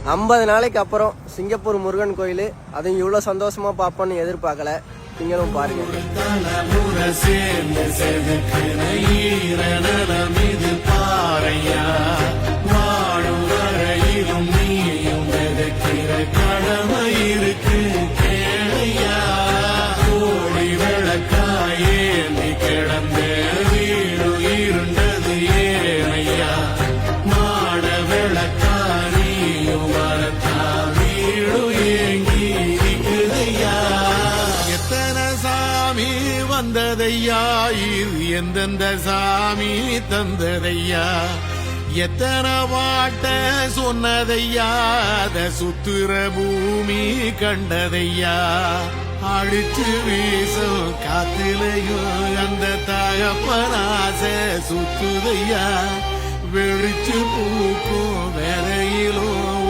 50 நாளைக்கு அப்புறம் சிங்கப்பூர் முருகன் கோயில், அதுவும் இவ்வளோ சந்தோஷமா பார்ப்போன்னு எதிர்பார்க்கல. நீங்களும் பாருங்க. கடமை இருக்கு கேளையா, கோடி விளக்காயேந்தி கிடந்த வீடு இருண்டது ஏனையா, மாட விளக்காரியும் வரத்தா வீடு ஏங்கி இருக்குதையா. எத்தனை சாமி வந்ததையா, இது எந்தெந்த சாமி தந்ததையா, எத்தனை பாட்ட சொன்னதையா, அத சுத்துற பூமி கண்டதையா, அடிச்சு வீசும் காத்திலையும் அந்த தகப்பனாச சுத்துதையா, வெளிச்சு பூக்கும் வேலையிலும்